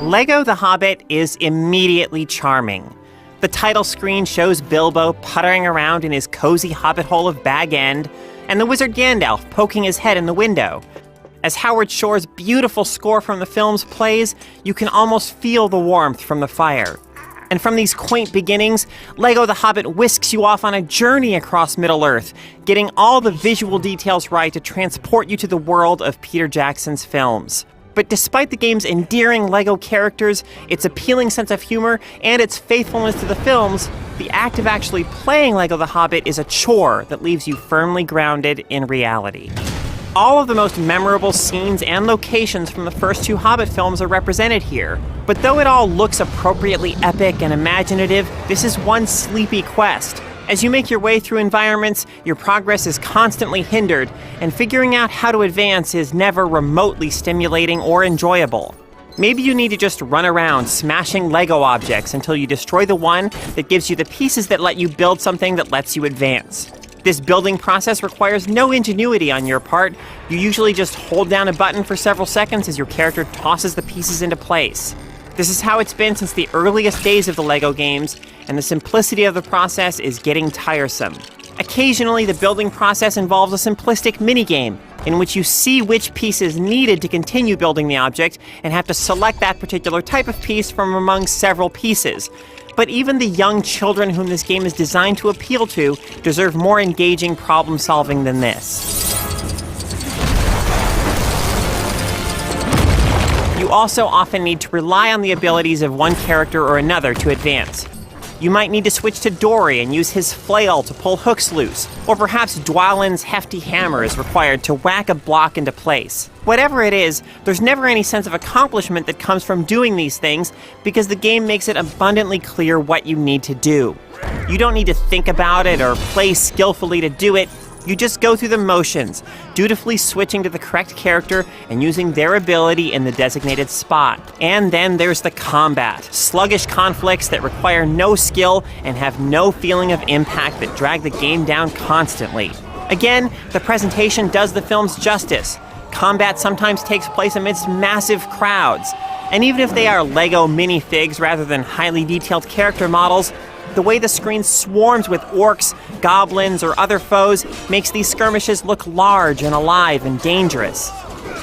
Lego The Hobbit is immediately charming. The title screen shows Bilbo puttering around in his cozy hobbit hole of Bag End, and the wizard Gandalf poking his head in the window. As Howard Shore's beautiful score from the films plays, you can almost feel the warmth from the fire. And from these quaint beginnings, Lego The Hobbit whisks you off on a journey across Middle-earth, getting all the visual details right to transport you to the world of Peter Jackson's films. But despite the game's endearing Lego characters, its appealing sense of humor, and its faithfulness to the films, the act of actually playing Lego The Hobbit is a chore that leaves you firmly grounded in reality. All of the most memorable scenes and locations from the first two Hobbit films are represented here. But though it all looks appropriately epic and imaginative, this is one sleepy quest. As you make your way through environments, your progress is constantly hindered, and figuring out how to advance is never remotely stimulating or enjoyable. Maybe you need to just run around smashing Lego objects until you destroy the one that gives you the pieces that let you build something that lets you advance. This building process requires no ingenuity on your part. You usually just hold down a button for several seconds as your character tosses the pieces into place. This is how it's been since the earliest days of the Lego games, and the simplicity of the process is getting tiresome. Occasionally, the building process involves a simplistic minigame in which you see which piece is needed to continue building the object and have to select that particular type of piece from among several pieces. But even the young children whom this game is designed to appeal to deserve more engaging problem solving than this. You also often need to rely on the abilities of one character or another to advance. You might need to switch to Dory and use his flail to pull hooks loose, or perhaps Dwalin's hefty hammer is required to whack a block into place. Whatever it is, there's never any sense of accomplishment that comes from doing these things because the game makes it abundantly clear what you need to do. You don't need to think about it or play skillfully to do it. You just go through the motions, dutifully switching to the correct character and using their ability in the designated spot. And then there's the combat, sluggish conflicts that require no skill and have no feeling of impact that drag the game down constantly. Again, the presentation does the films justice. Combat sometimes takes place amidst massive crowds. And even if they are Lego minifigs rather than highly detailed character models, the way the screen swarms with orcs, goblins, or other foes makes these skirmishes look large and alive and dangerous.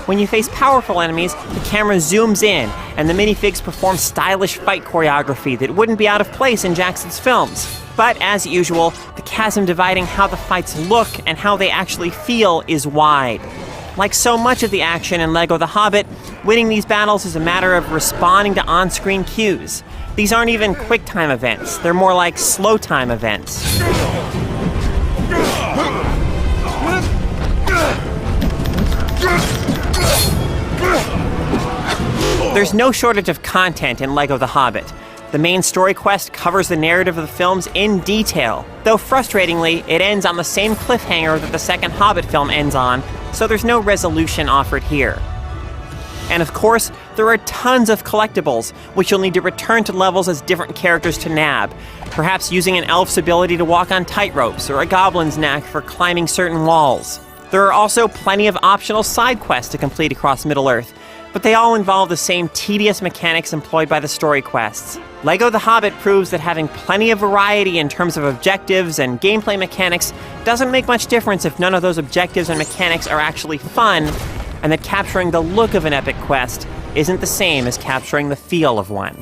When you face powerful enemies, the camera zooms in, and the minifigs perform stylish fight choreography that wouldn't be out of place in Jackson's films. But as usual, the chasm dividing how the fights look and how they actually feel is wide. Like so much of the action in Lego The Hobbit, winning these battles is a matter of responding to on-screen cues. These aren't even quick-time events. They're more like slow-time events. There's no shortage of content in Lego The Hobbit. The main story quest covers the narrative of the films in detail, though frustratingly, it ends on the same cliffhanger that the second Hobbit film ends on, so there's no resolution offered here. And of course, there are tons of collectibles, which you'll need to return to levels as different characters to nab, perhaps using an elf's ability to walk on tightropes or a goblin's knack for climbing certain walls. There are also plenty of optional side quests to complete across Middle-earth, but they all involve the same tedious mechanics employed by the story quests. Lego The Hobbit proves that having plenty of variety in terms of objectives and gameplay mechanics doesn't make much difference if none of those objectives and mechanics are actually fun, and that capturing the look of an epic quest isn't the same as capturing the feel of one.